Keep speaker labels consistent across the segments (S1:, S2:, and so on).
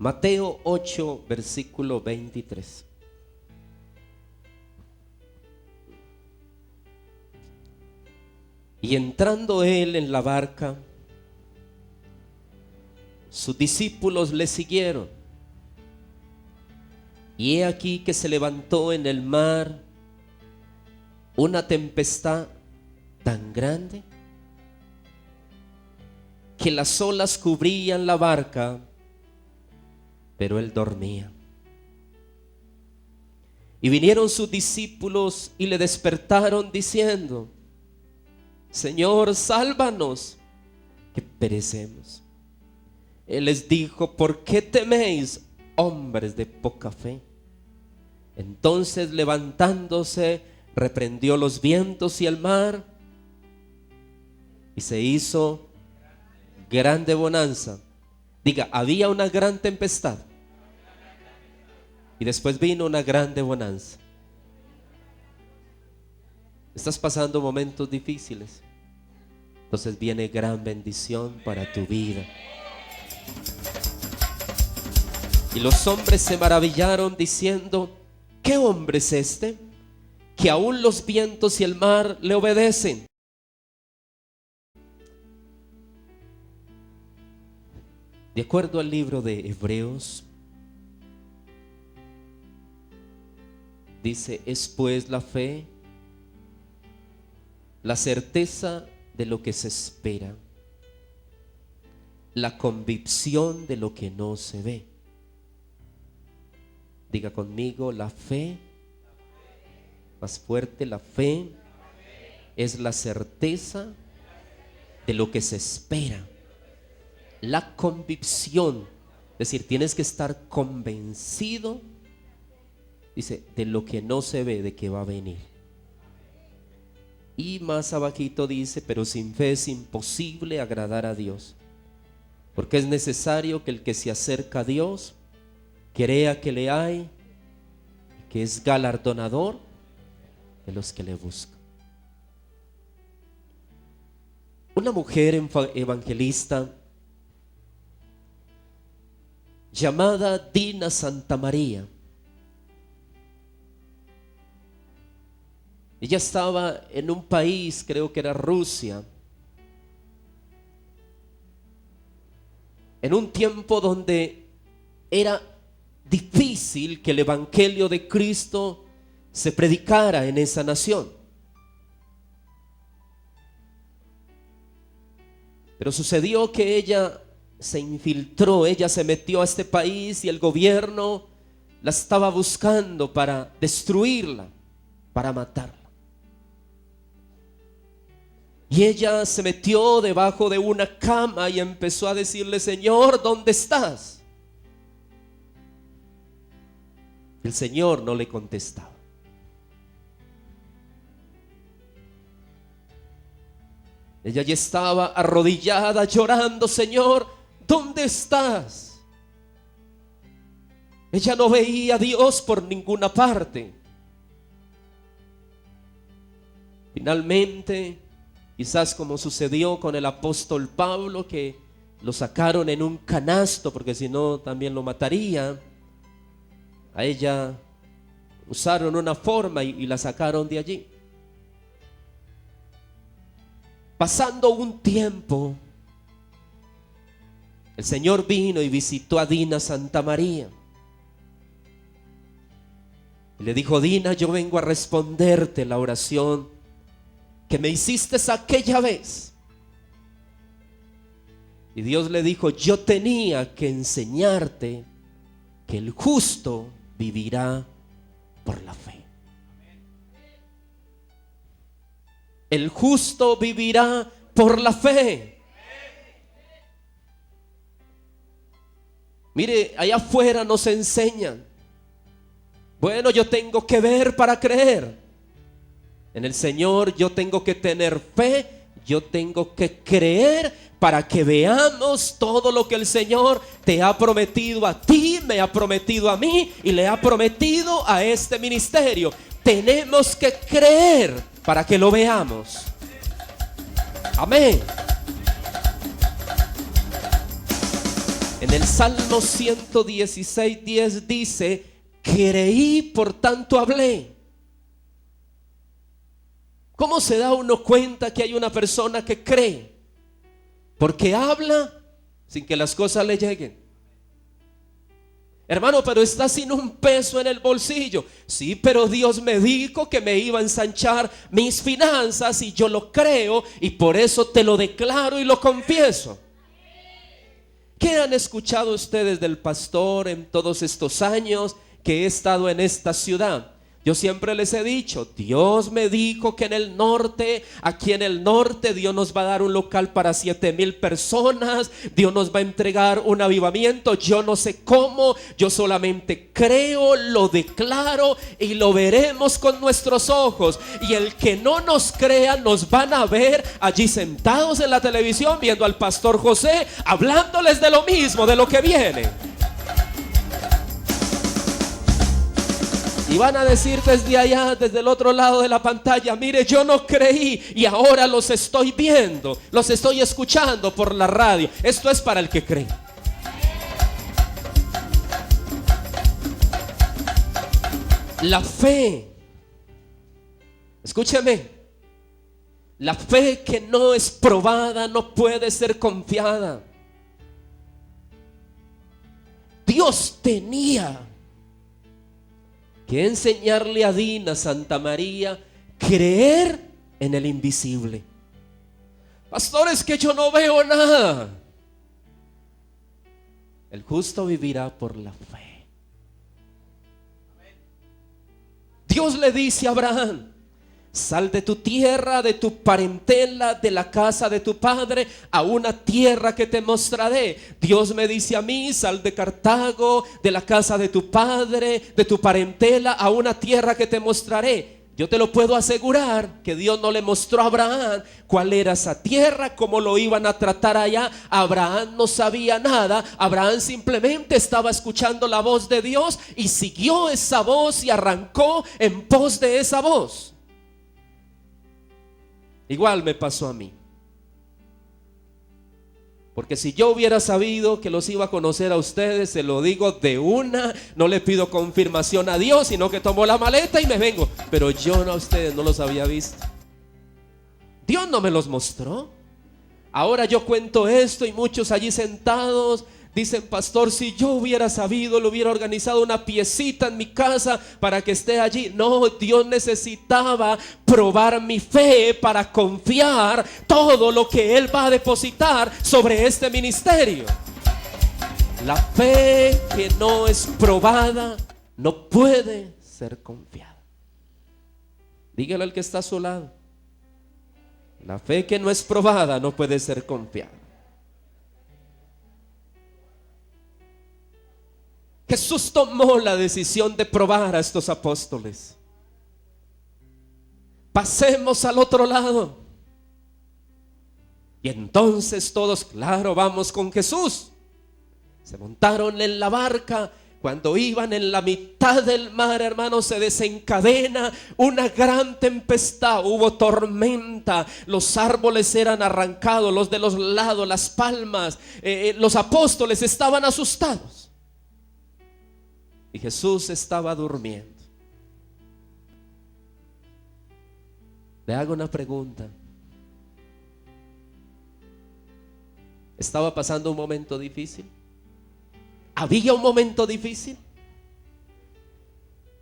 S1: Mateo 8, versículo 23. Y entrando él en la barca, sus discípulos le siguieron. Y he aquí que se levantó en el mar una tempestad tan grande que las olas cubrían la barca, pero él dormía. Y vinieron sus discípulos y le despertaron diciendo: Señor, sálvanos, que perecemos. Él les dijo: ¿por qué teméis, hombres de poca fe? Entonces, levantándose, reprendió los vientos y el mar, y se hizo grande bonanza. Diga, había una gran tempestad y después vino una grande bonanza. Estás pasando momentos difíciles, entonces viene gran bendición para tu vida. Y los hombres se maravillaron diciendo: ¿qué hombre es este, que aún los vientos y el mar le obedecen? De acuerdo al libro de Hebreos, dice: es pues la fe, la certeza de lo que se espera, la convicción de lo que no se ve. Diga conmigo: la fe, más fuerte, la fe es la certeza de lo que se espera, la convicción, es decir, tienes que estar convencido, dice, de lo que no se ve, de que va a venir. Y más abajito dice: pero sin fe es imposible agradar a Dios, porque es necesario que el que se acerca a Dios crea que le hay, que es galardonador de los que le buscan. Una mujer evangelista llamada Dina Santamaría, ella estaba en un país, creo que era Rusia, en un tiempo donde era difícil que el evangelio de Cristo se predicara en esa nación. Pero sucedió que ella se infiltró, ella se metió a este país y el gobierno la estaba buscando para destruirla, para matarla. Y ella se metió debajo de una cama y empezó a decirle: Señor, ¿dónde estás? El Señor no le contestaba. Ella ya estaba arrodillada llorando: Señor, ¿dónde estás? Ella no veía a Dios por ninguna parte. Finalmente, quizás como sucedió con el apóstol Pablo, que lo sacaron en un canasto porque si no también lo mataría, a ella usaron una forma y la sacaron de allí. Pasando un tiempo, el Señor vino y visitó a Dina Santamaría. Y le dijo: Dina, yo vengo a responderte la oración que me hiciste aquella vez. Y Dios le dijo: yo tenía que enseñarte que el justo vivirá por la fe. El justo vivirá por la fe. Mire, allá afuera nos enseñan: bueno, yo tengo que ver para creer. En el Señor yo tengo que tener fe, yo tengo que creer para que veamos todo lo que el Señor te ha prometido a ti, me ha prometido a mí y le ha prometido a este ministerio. Tenemos que creer para que lo veamos. Amén. En el Salmo 116:10 dice: creí, por tanto hablé. ¿Cómo se da uno cuenta que hay una persona que cree? Porque habla sin que las cosas le lleguen. Hermano, pero está sin un peso en el bolsillo. Sí, pero Dios me dijo que me iba a ensanchar mis finanzas y yo lo creo, y por eso te lo declaro y lo confieso. ¿Qué han escuchado ustedes del pastor en todos estos años que he estado en esta ciudad? Yo siempre les he dicho: Dios me dijo que en el norte, aquí en el norte, Dios nos va a dar un local para 7,000 personas. Dios nos va a entregar un avivamiento. Yo no sé cómo, yo solamente creo, lo declaro y lo veremos con nuestros ojos. Y el que no nos crea, nos van a ver allí sentados en la televisión viendo al pastor José hablándoles de lo mismo, de lo que viene. Y van a decir desde allá, desde el otro lado de la pantalla: mire, yo no creí y ahora los estoy viendo, los estoy escuchando por la radio. Esto es para el que cree. La fe, escúcheme, la fe que no es probada no puede ser confiada. Dios tenía que enseñarle a Dina Santamaría creer en el invisible. Pastor, es que yo no veo nada. El justo vivirá por la fe. Dios le dice a Abraham: sal de tu tierra, de tu parentela, de la casa de tu padre, a una tierra que te mostraré. Dios me dice a mí: sal de Cartago, de la casa de tu padre, de tu parentela, a una tierra que te mostraré. Yo te lo puedo asegurar que Dios no le mostró a Abraham cuál era esa tierra, cómo lo iban a tratar allá. Abraham no sabía nada. Abraham simplemente estaba escuchando la voz de Dios y siguió esa voz y arrancó en pos de esa voz. Igual me pasó a mí. Porque si yo hubiera sabido que los iba a conocer a ustedes, se lo digo de una, no le pido confirmación a Dios, sino que tomo la maleta y me vengo. Pero yo no, a ustedes no los había visto. Dios no me los mostró. Ahora yo cuento esto y muchos allí sentados dicen: pastor, si yo hubiera sabido, le hubiera organizado una piecita en mi casa para que esté allí. No, Dios necesitaba probar mi fe para confiar todo lo que Él va a depositar sobre este ministerio. La fe que no es probada no puede ser confiada. Dígale al que está a su lado: la fe que no es probada no puede ser confiada. Jesús tomó la decisión de probar a estos apóstoles. Pasemos al otro lado. Y entonces todos, claro, vamos con Jesús. Se montaron en la barca. Cuando iban en la mitad del mar, hermanos, se desencadena una gran tempestad. Hubo tormenta, los árboles eran arrancados, los de los lados, las palmas. Los apóstoles estaban asustados. Y Jesús estaba durmiendo. Le hago una pregunta. ¿Estaba pasando un momento difícil? ¿Había un momento difícil?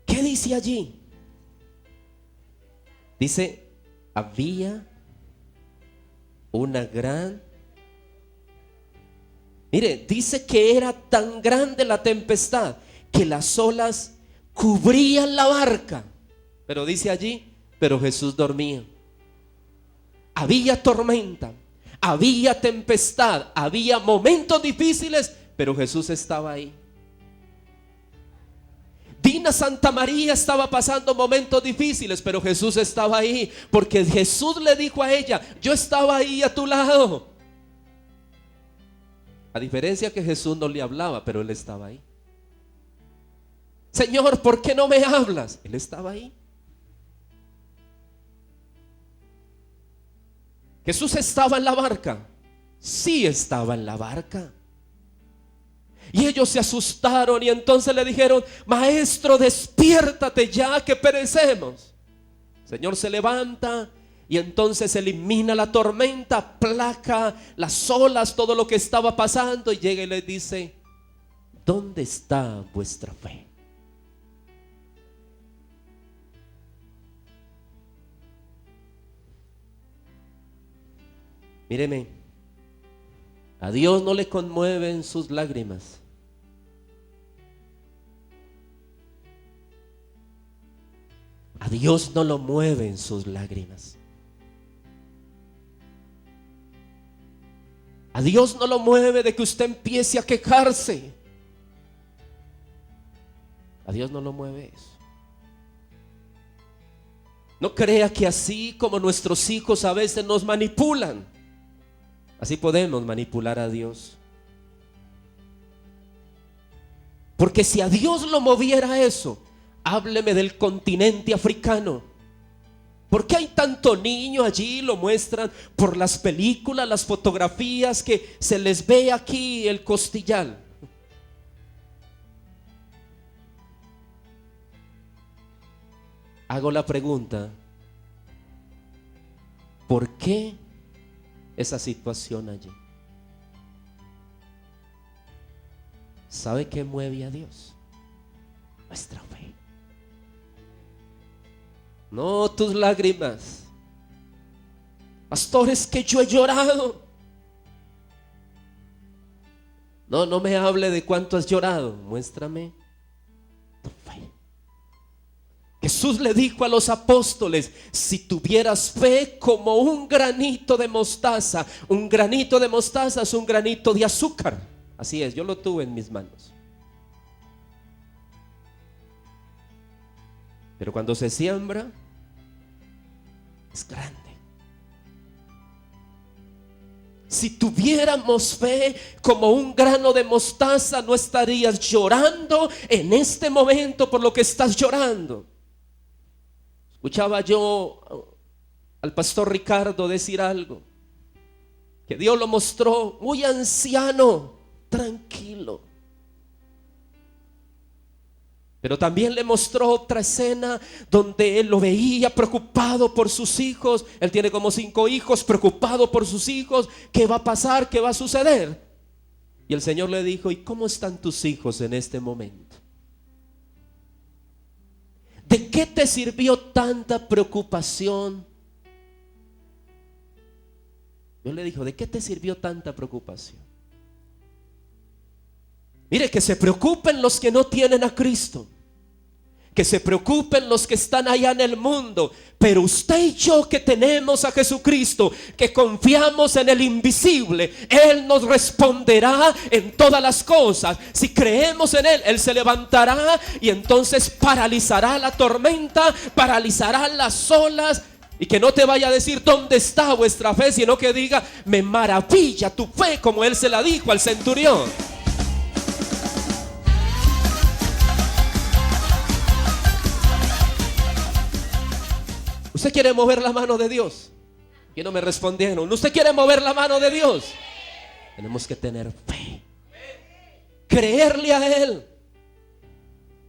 S1: ¿Qué dice allí? Dice: había una gran... Mire, dice que era tan grande la tempestad que las olas cubrían la barca. Pero dice allí: pero Jesús dormía. Había tormenta, había tempestad, había momentos difíciles, pero Jesús estaba ahí. Dina Santamaría estaba pasando momentos difíciles, pero Jesús estaba ahí, porque Jesús le dijo a ella: yo estaba ahí a tu lado. A diferencia que Jesús no le hablaba, pero Él estaba ahí. Señor, ¿por qué no me hablas? Él estaba ahí. Jesús estaba en la barca. Sí, estaba en la barca. Y ellos se asustaron y entonces le dijeron: maestro, despiértate ya que perecemos. El Señor se levanta y entonces elimina la tormenta, aplaca las olas, todo lo que estaba pasando, y llega y les dice: ¿dónde está vuestra fe? Míreme, a Dios no le conmueven sus lágrimas. A Dios no lo mueven sus lágrimas. A Dios no lo mueve de que usted empiece a quejarse. A Dios no lo mueve eso. No crea que así como nuestros hijos a veces nos manipulan, así podemos manipular a Dios. Porque si a Dios lo moviera eso, hábleme del continente africano. ¿Por qué hay tanto niño allí? Lo muestran por las películas, las fotografías, que se les ve aquí el costillal. Hago la pregunta: ¿por qué esa situación allí? ¿Sabe qué mueve a Dios? Nuestra fe. No tus lágrimas. Pastor, es que yo he llorado. No me hable de cuánto has llorado. Muéstrame tu fe. Jesús le dijo a los apóstoles: si tuvieras fe como un granito de mostaza. Un granito de mostaza es un granito de azúcar. Así es, yo lo tuve en mis manos. Pero cuando se siembra, es grande. Si tuviéramos fe como un grano de mostaza, no estarías llorando en este momento por lo que estás llorando. Escuchaba yo al pastor Ricardo decir algo, que Dios lo mostró muy anciano, tranquilo. Pero también le mostró otra escena donde él lo veía preocupado por sus hijos. Él tiene como 5 hijos, preocupado por sus hijos. ¿Qué va a pasar? ¿Qué va a suceder? Y el Señor le dijo: ¿y cómo están tus hijos en este momento? ¿De qué te sirvió tanta preocupación? Dios le dijo: ¿de qué te sirvió tanta preocupación? Mire, que se preocupen los que no tienen a Cristo, que se preocupen los que están allá en el mundo, pero usted y yo que tenemos a Jesucristo, que confiamos en el invisible, Él nos responderá en todas las cosas. Si creemos en Él, Él se levantará y entonces paralizará la tormenta, paralizará las olas. Y que no te vaya a decir dónde está vuestra fe, sino que diga: me maravilla tu fe, como Él se la dijo al centurión. ¿Usted quiere mover la mano de Dios? Que no me respondieron. ¿Usted quiere mover la mano de Dios? Tenemos que tener fe, creerle a Él.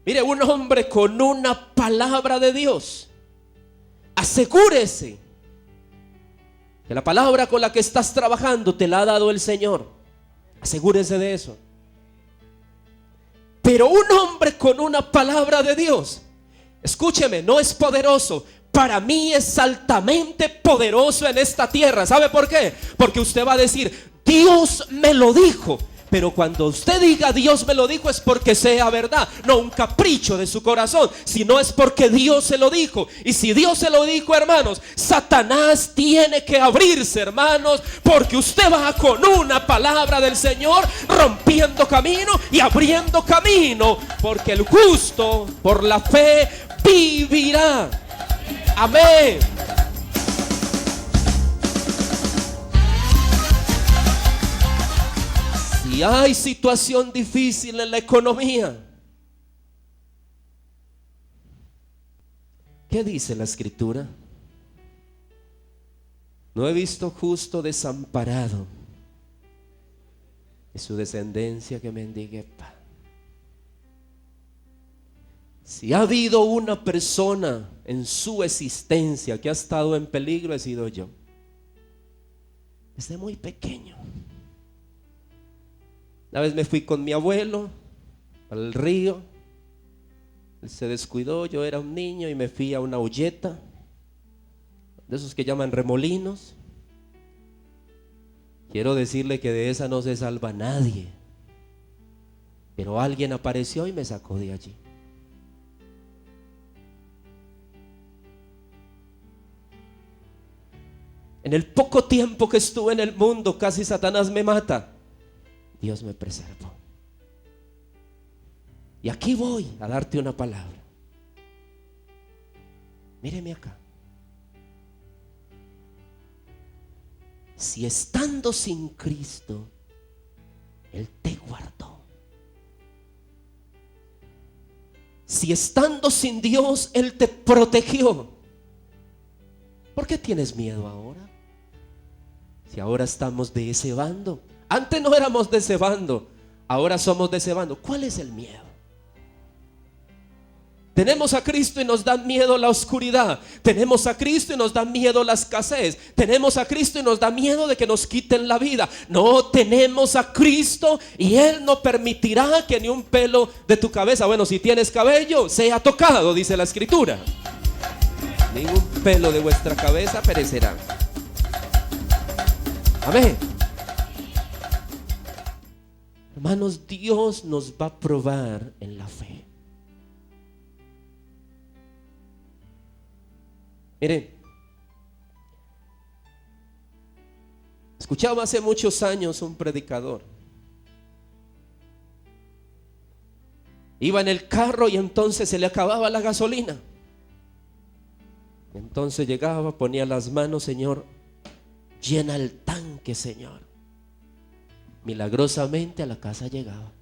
S1: Mire, un hombre con una palabra de Dios, asegúrese que la palabra con la que estás trabajando te la ha dado el Señor. Asegúrese de eso. Pero un hombre con una palabra de Dios, escúcheme, no es poderoso. Para mí es altamente poderoso en esta tierra. ¿Sabe por qué? Porque usted va a decir: Dios me lo dijo. Pero cuando usted diga Dios me lo dijo, es porque sea verdad, no un capricho de su corazón, sino es porque Dios se lo dijo. Y si Dios se lo dijo, hermanos, Satanás tiene que abrirse, hermanos, porque usted va con una palabra del Señor, rompiendo camino y abriendo camino, porque el justo por la fe vivirá. Amén. Si hay situación difícil en la economía, ¿qué dice la Escritura? No he visto justo desamparado, y su descendencia que mendigue pan. Si ha habido una persona en su existencia que ha estado en peligro, he sido yo. Desde muy pequeño. Una vez me fui con mi abuelo al río. Él se descuidó, yo era un niño y me fui a una olleta, de esos que llaman remolinos. Quiero decirle que de esa no se salva nadie, pero alguien apareció y me sacó de allí. En el poco tiempo que estuve en el mundo, casi Satanás me mata. Dios me preservó. Y aquí voy a darte una palabra. Míreme acá. Si estando sin Cristo, Él te guardó. Si estando sin Dios, Él te protegió, ¿por qué tienes miedo ahora? Si ahora estamos de ese bando. Antes no éramos de ese bando, ahora somos de ese bando. ¿Cuál es el miedo? Tenemos a Cristo y nos da miedo la oscuridad. Tenemos a Cristo y nos da miedo la escasez. Tenemos a Cristo y nos da miedo de que nos quiten la vida. No, tenemos a Cristo y Él no permitirá que ni un pelo de tu cabeza, bueno, si tienes cabello, sea tocado, dice la Escritura. Ningún pelo de vuestra cabeza perecerá. Amén. Hermanos, Dios nos va a probar en la fe. Miren, escuchaba hace muchos años un predicador. Iba en el carro y entonces se le acababa la gasolina. Entonces llegaba, ponía las manos, Señor, llena el tanque, Señor. Milagrosamente a la casa llegaba.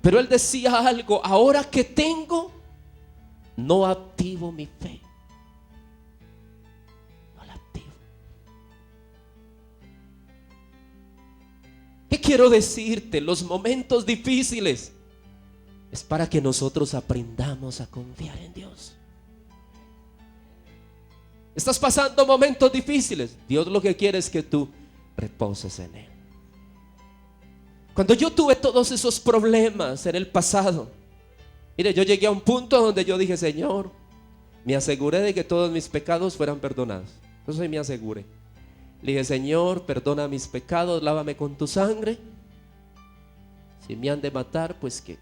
S1: Pero él decía algo: ahora que tengo, no activo mi fe. No la activo. ¿Qué quiero decirte? Los momentos difíciles es para que nosotros aprendamos a confiar en Dios. Estás pasando momentos difíciles. Dios lo que quiere es que tú reposes en Él. Cuando yo tuve todos esos problemas en el pasado, mire, yo llegué a un punto donde yo dije: Señor, me aseguré de que todos mis pecados fueran perdonados. Eso me aseguré. Le dije: Señor, perdona mis pecados, lávame con tu sangre. Si me han de matar, pues qué.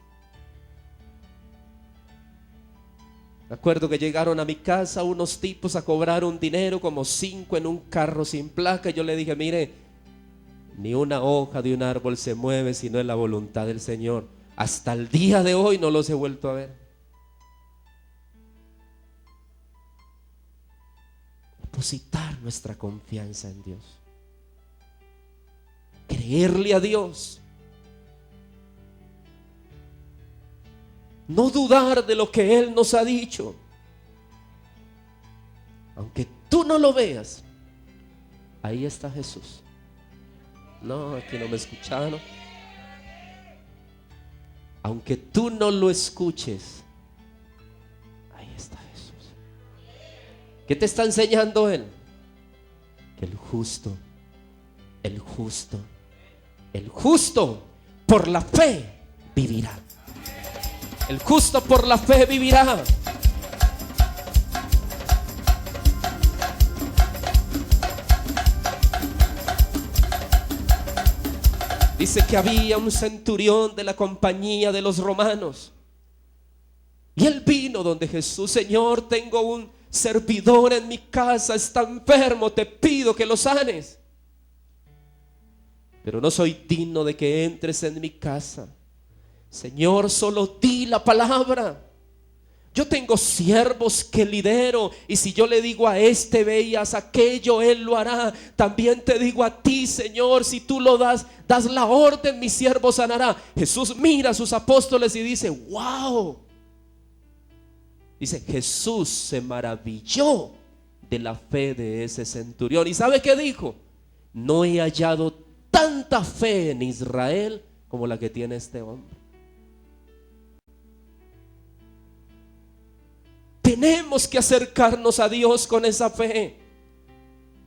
S1: Me acuerdo que llegaron a mi casa unos tipos a cobrar un dinero, como 5 en un carro sin placa. Y yo le dije: mire, ni una hoja de un árbol se mueve si no es la voluntad del Señor. Hasta el día de hoy no los he vuelto a ver. Depositar nuestra confianza en Dios. Creerle a Dios. No dudar de lo que Él nos ha dicho. Aunque tú no lo veas, ahí está Jesús. No, aquí no me escucharon. Aunque tú no lo escuches, ahí está Jesús. ¿Qué te está enseñando Él? Que el justo por la fe vivirá. El justo por la fe vivirá. Dice que había un centurión de la compañía de los romanos. Y él vino donde Jesús: Señor, tengo un servidor en mi casa, está enfermo, te pido que lo sanes. Pero no soy digno de que entres en mi casa. Señor, solo di la palabra. Yo tengo siervos que lidero, y si yo le digo a este: ve y haz aquello, él lo hará. También te digo a ti, Señor, si tú lo das la orden, mi siervo sanará. Jesús mira a sus apóstoles y dice: wow. Dice: Jesús se maravilló de la fe de ese centurión. ¿Y sabe qué dijo? No he hallado tanta fe en Israel como la que tiene este hombre. Tenemos que acercarnos a Dios con esa fe.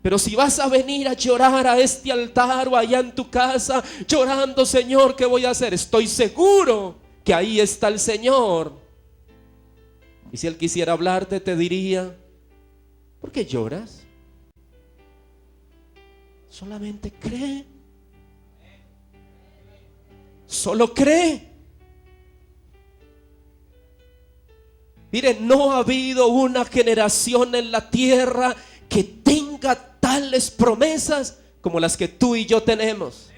S1: Pero si vas a venir a llorar a este altar o allá en tu casa llorando, Señor, ¿qué voy a hacer? Estoy seguro que ahí está el Señor. Y si Él quisiera hablarte, te diría: ¿por qué lloras? Solamente cree. Solo cree. Miren, no ha habido una generación en la tierra que tenga tales promesas como las que tú y yo tenemos.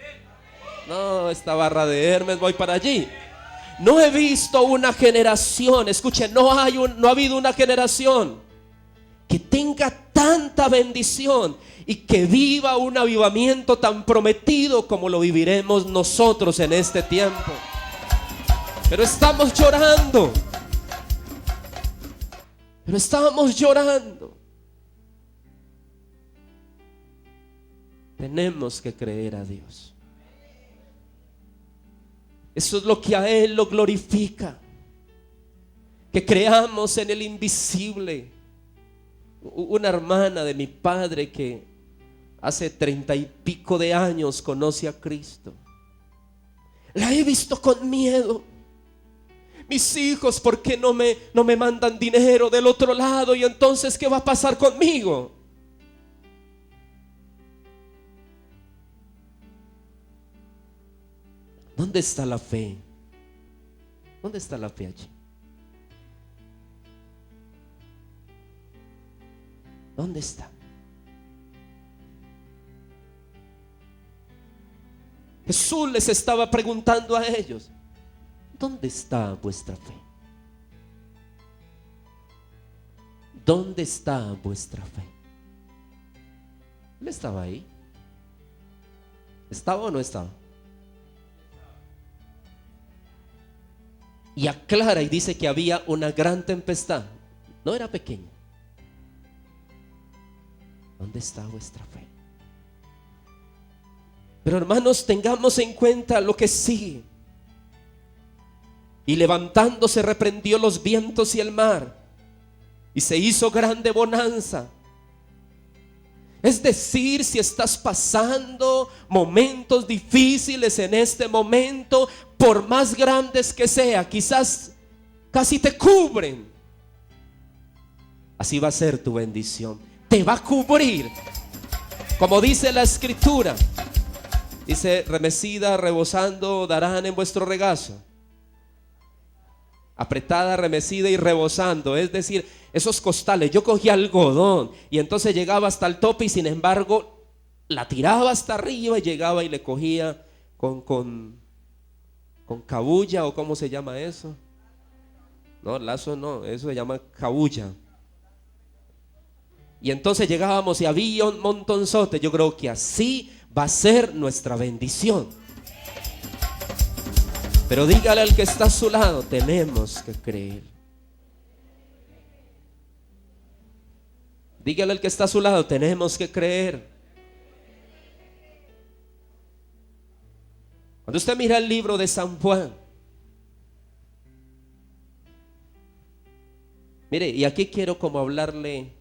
S1: No, esta barra de Hermes, voy para allí. No he visto una generación, escuchen, no ha habido una generación que tenga tanta bendición y que viva un avivamiento tan prometido como lo viviremos nosotros en este tiempo. Pero estamos llorando. Pero estábamos llorando. Tenemos que creer a Dios. Eso es lo que a Él lo glorifica. Que creamos en el invisible. Una hermana de mi padre que hace 30 y pico de años conoce a Cristo. La he visto con miedo. Mis hijos, ¿por qué no me mandan dinero del otro lado? Y entonces, ¿qué va a pasar conmigo? ¿Dónde está la fe? ¿Dónde está la fe allí? ¿Dónde está? Jesús les estaba preguntando a ellos: ¿dónde está vuestra fe? ¿Dónde está vuestra fe? Él estaba ahí. ¿Estaba o no estaba? Y aclara y dice que había una gran tempestad. No era pequeña. ¿Dónde está vuestra fe? Pero hermanos, tengamos en cuenta lo que sigue. Y levantándose reprendió los vientos y el mar, y se hizo grande bonanza. Es decir, si estás pasando momentos difíciles en este momento, por más grandes que sea, quizás casi te cubren. Así va a ser tu bendición. Te va a cubrir. Como dice la escritura, dice: remecida, rebosando darán en vuestro regazo. Apretada, remecida y rebosando. Es decir, esos costales, yo cogía algodón y entonces llegaba hasta el tope, y sin embargo la tiraba hasta arriba y llegaba y le cogía con cabulla, o ¿cómo se llama eso? No, lazo no, eso se llama cabulla. Y entonces llegábamos y había un montonzote. Yo creo que así va a ser nuestra bendición. Pero dígale al que está a su lado: tenemos que creer. Dígale al que está a su lado: tenemos que creer. Cuando usted mira el libro de San Juan, mire, y aquí quiero como hablarle,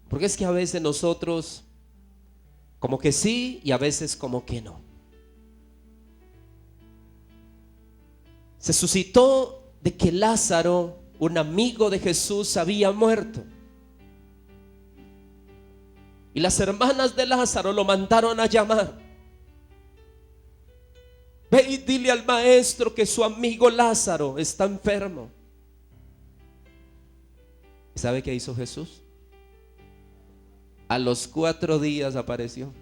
S1: porque es que a veces nosotros como que sí y a veces como que no. Se suscitó de que Lázaro, un amigo de Jesús, había muerto. Y las hermanas de Lázaro lo mandaron a llamar. Ve y dile al maestro que su amigo Lázaro está enfermo. ¿Y sabe qué hizo Jesús? A los 4 días apareció.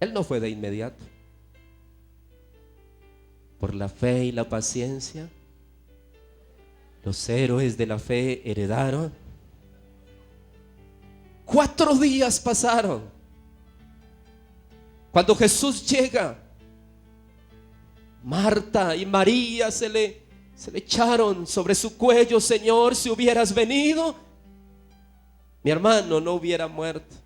S1: Él no fue de inmediato. Por la fe y la paciencia, los héroes de la fe heredaron. 4 días pasaron. Cuando Jesús llega, Marta y María se le Se le echaron sobre su cuello: Señor, si hubieras venido, mi hermano no hubiera muerto.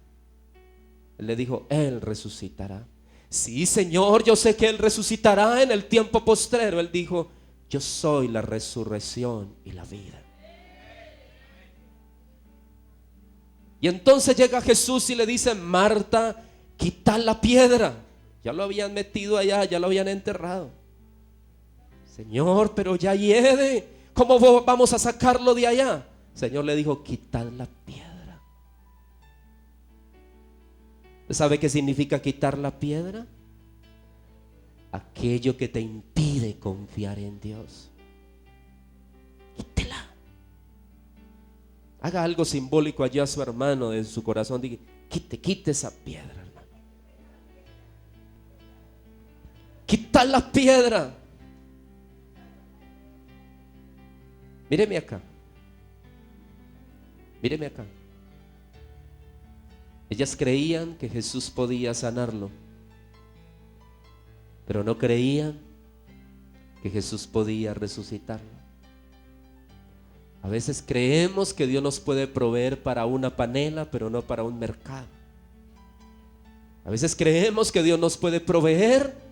S1: Él le dijo: Él resucitará. Sí, Señor, yo sé que Él resucitará en el tiempo postrero. Él dijo: yo soy la resurrección y la vida. Y entonces llega Jesús y le dice: Marta, quita la piedra. Ya lo habían metido allá, ya lo habían enterrado. Señor, pero ya hiede, ¿cómo vamos a sacarlo de allá? El Señor le dijo: quitad la piedra. ¿Sabe qué significa quitar la piedra? Aquello que te impide confiar en Dios. Quítela. Haga algo simbólico allá a su hermano en su corazón. Diga: quite esa piedra, hermano. Quita la piedra. Míreme acá. Míreme acá. Ellas creían que Jesús podía sanarlo, pero no creían que Jesús podía resucitarlo. A veces creemos que Dios nos puede proveer para una panela, pero no para un mercado. A veces creemos que Dios nos puede proveer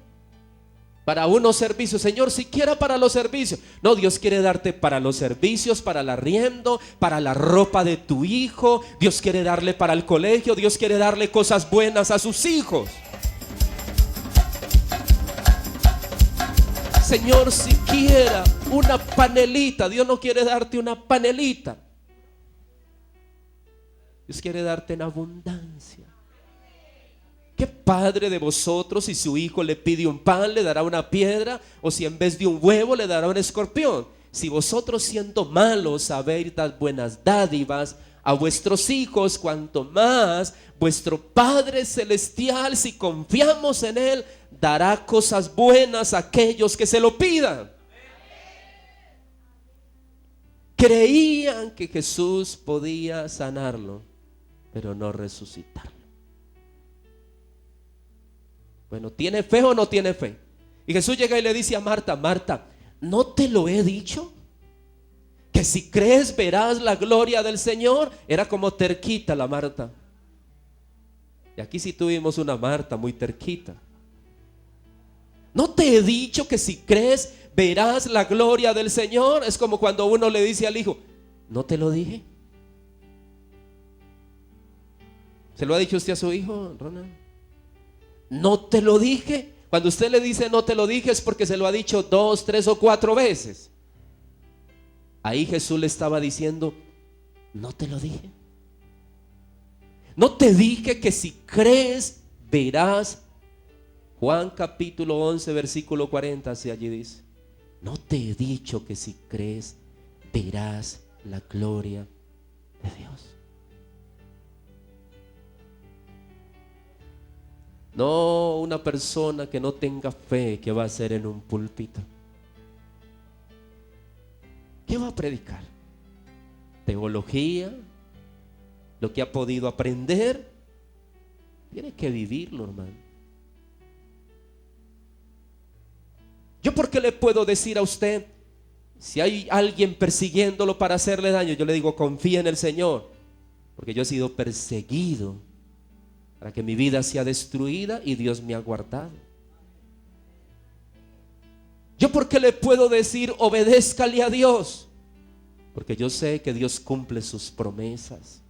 S1: para unos servicios. Señor, siquiera para los servicios. No, Dios quiere darte para los servicios, para el arriendo, para la ropa de tu hijo. Dios quiere darle para el colegio. Dios quiere darle cosas buenas a sus hijos. Señor, siquiera una panelita. Dios no quiere darte una panelita. Dios quiere darte en abundancia. ¿Qué padre de vosotros, si su hijo le pide un pan, le dará una piedra? O si en vez de un huevo le dará un escorpión. Si vosotros, siendo malos, sabéis dar buenas dádivas a vuestros hijos, cuanto más vuestro Padre Celestial, si confiamos en Él, dará cosas buenas a aquellos que se lo pidan. Creían que Jesús podía sanarlo, pero no resucitarlo. Bueno, ¿tiene fe o no tiene fe? Y Jesús llega y le dice a Marta: Marta, ¿no te lo he dicho? Que si crees verás la gloria del Señor. Era como terquita la Marta. Y aquí sí tuvimos una Marta muy terquita. ¿No te he dicho que si crees verás la gloria del Señor? Es como cuando uno le dice al hijo: ¿no te lo dije? ¿Se lo ha dicho usted a su hijo, Ronald? ¿No te lo dije? Cuando usted le dice no te lo dije, es porque se lo ha dicho 2, 3 o 4 veces. Ahí Jesús le estaba diciendo: no te lo dije. No te dije que si crees verás. Juan capítulo 11 versículo 40, hacia allí dice: no te he dicho que si crees verás la gloria de Dios. No una persona que no tenga fe, ¿qué va a hacer en un púlpito? ¿Qué va a predicar? ¿Teología? ¿Lo que ha podido aprender? Tiene que vivirlo, hermano. ¿Yo por qué le puedo decir a usted, si hay alguien persiguiéndolo para hacerle daño? Yo le digo: confía en el Señor, porque yo he sido perseguido para que mi vida sea destruida y Dios me ha guardado. ¿Yo por qué le puedo decir obedézcale a Dios? Porque yo sé que Dios cumple sus promesas.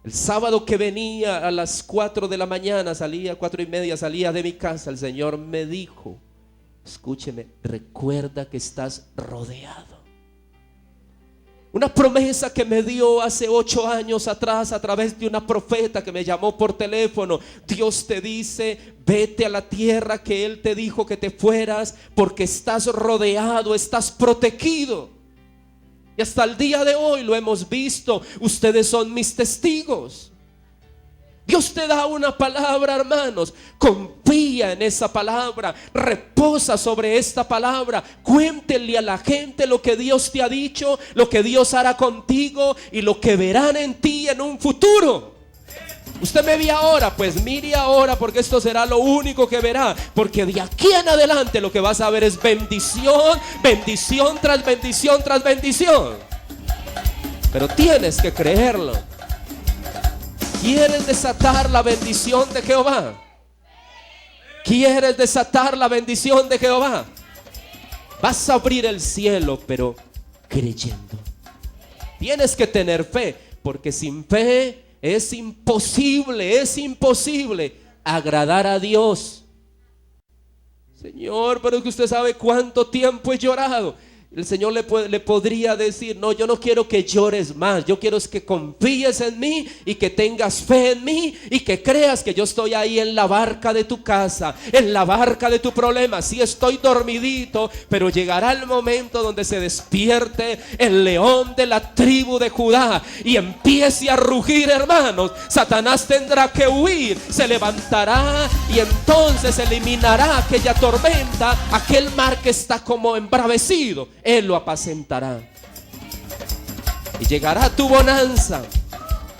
S1: El sábado que venía a las 4 de la mañana, salía 4:30, salía de mi casa, el Señor me dijo: escúcheme, recuerda que estás rodeado. Una promesa que me dio hace 8 años atrás a través de una profeta que me llamó por teléfono. Dios te dice: vete a la tierra que Él te dijo que te fueras, porque estás rodeado, estás protegido. Y hasta el día de hoy lo hemos visto. Ustedes son mis testigos. Dios te da una palabra, hermanos. Confía en esa palabra. Reposa sobre esta palabra. Cuéntele a la gente lo que Dios te ha dicho, lo que Dios hará contigo y lo que verán en ti en un futuro. Usted me ve ahora, pues mire ahora, porque esto será lo único que verá. Porque de aquí en adelante lo que vas a ver es bendición, bendición tras bendición tras bendición. Pero tienes que creerlo. ¿Quieres desatar la bendición de Jehová? ¿Quieres desatar la bendición de Jehová? Vas a abrir el cielo, pero creyendo. Tienes que tener fe, porque sin fe es imposible agradar a Dios. Señor, pero es que usted sabe cuánto tiempo he llorado. El Señor le podría decir: no, yo no quiero que llores más. Yo quiero es que confíes en mí y que tengas fe en mí y que creas que yo estoy ahí en la barca de tu casa, en la barca de tu problema. Sí, estoy dormidito, pero llegará el momento donde se despierte el león de la tribu de Judá y empiece a rugir, hermanos. Satanás tendrá que huir, se levantará y entonces eliminará aquella tormenta, aquel mar que está como embravecido. Él lo apacentará y llegará tu bonanza.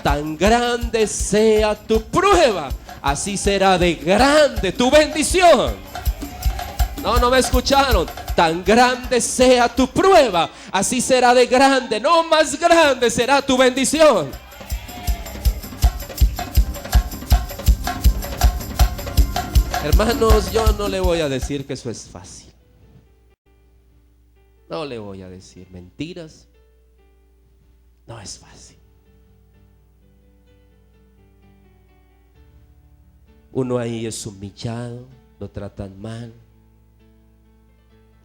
S1: Tan grande sea tu prueba, así será de grande tu bendición. No me escucharon. Tan grande sea tu prueba, así será de grande, no más grande será tu bendición. Hermanos, yo no le voy a decir que eso es fácil. No le voy a decir mentiras. No es fácil. Uno ahí es humillado, lo tratan mal,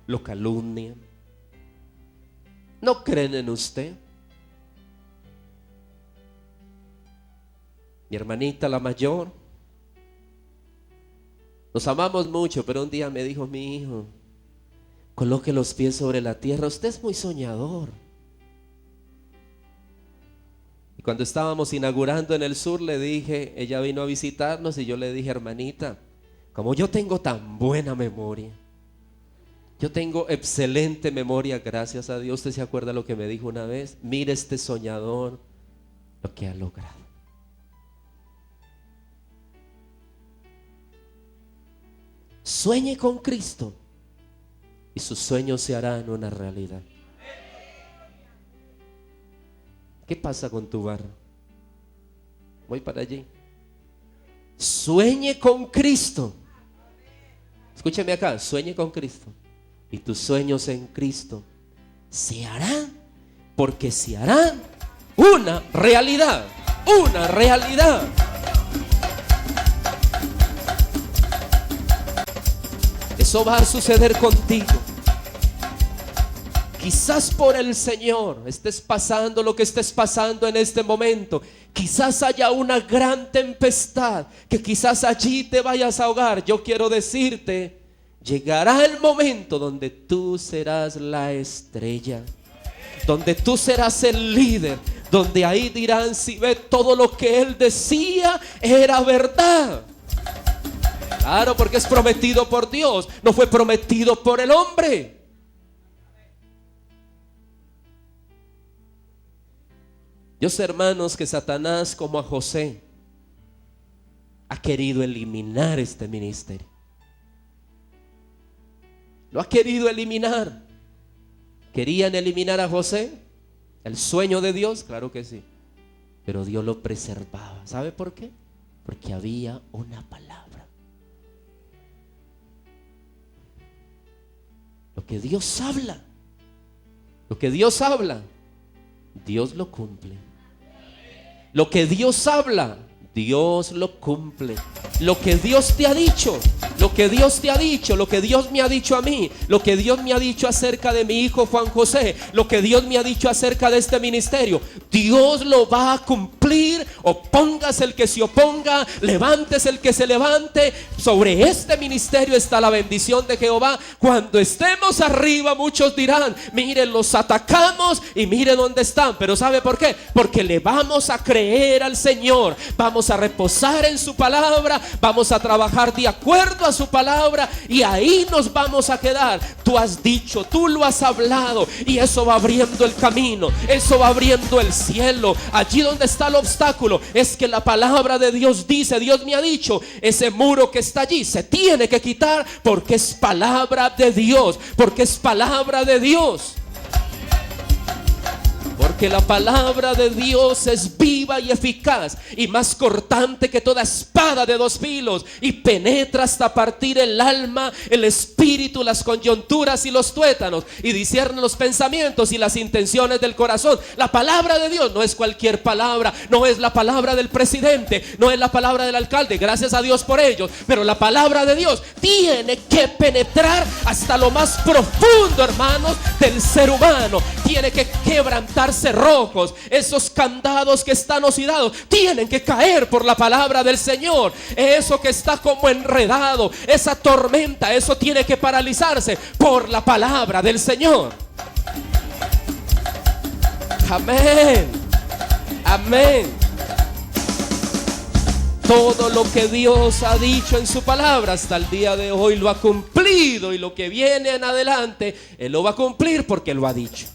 S1: lo calumnian, no creen en usted. Mi hermanita, la mayor, nos amamos mucho, pero un día me dijo mi hijo: coloque los pies sobre la tierra, usted es muy soñador. Y cuando estábamos inaugurando en el sur, le dije, ella vino a visitarnos y yo le dije: hermanita, como yo tengo tan buena memoria, yo tengo excelente memoria, gracias a Dios. ¿Usted se acuerda lo que me dijo una vez? Mire este soñador, lo que ha logrado. Sueñe con Cristo y sus sueños se harán una realidad. ¿Qué pasa con tu barro? Voy para allí. Sueñe con Cristo. Escúcheme acá, sueñe con Cristo y tus sueños en Cristo se harán, porque se harán una realidad. Una realidad. Eso va a suceder contigo. Quizás por el Señor estés pasando lo que estés pasando en este momento. Quizás haya una gran tempestad, que quizás allí te vayas a ahogar. Yo quiero decirte, llegará el momento donde tú serás la estrella, donde tú serás el líder, donde ahí dirán: si ve, todo lo que él decía era verdad. Claro, porque es prometido por Dios, no fue prometido por el hombre. Yo sé, hermanos, que Satanás, como a José, ha querido eliminar este ministerio. Lo ha querido eliminar. ¿Querían eliminar a José? ¿El sueño de Dios? Claro que sí. Pero Dios lo preservaba. ¿Sabe por qué? Porque había una palabra. Lo que Dios habla, Dios lo cumple. Lo que Dios habla, Dios lo cumple. Lo que Dios te ha dicho, lo que Dios te ha dicho, lo que Dios me ha dicho a mí, lo que Dios me ha dicho acerca de mi hijo Juan José, lo que Dios me ha dicho acerca de este ministerio, Dios lo va a cumplir. Opóngase el que se oponga, levántese el que se levante. Sobre este ministerio está la bendición de Jehová. Cuando estemos arriba, muchos dirán: miren, los atacamos y miren dónde están. Pero ¿sabe por qué? Porque le vamos a creer al Señor, vamos a reposar en su palabra, vamos a trabajar de acuerdo a su palabra y ahí nos vamos a quedar. Tú has dicho, tú lo has hablado y eso va abriendo el camino, eso va abriendo el cielo. Allí donde está obstáculo. Es que la palabra de Dios dice, Dios me ha dicho, ese muro que está allí se tiene que quitar porque es palabra de Dios, porque es palabra de Dios. Porque la palabra de Dios es viva y eficaz y más cortante que toda espada de dos filos, y penetra hasta partir el alma, el espíritu, las coyunturas y los tuétanos, y discierne los pensamientos y las intenciones del corazón. La palabra de Dios no es cualquier palabra, no es la palabra del presidente, no es la palabra del alcalde, gracias a Dios por ellos, pero la palabra de Dios tiene que penetrar hasta lo más profundo, hermanos, del ser humano. Tiene que quebrantar cerrojos, esos candados que están oxidados tienen que caer por la palabra del Señor. Eso que está como enredado, esa tormenta, eso tiene que paralizarse por la palabra del Señor. Amén, amén. Todo lo que Dios ha dicho en su palabra hasta el día de hoy lo ha cumplido, y lo que viene en adelante Él lo va a cumplir porque lo ha dicho.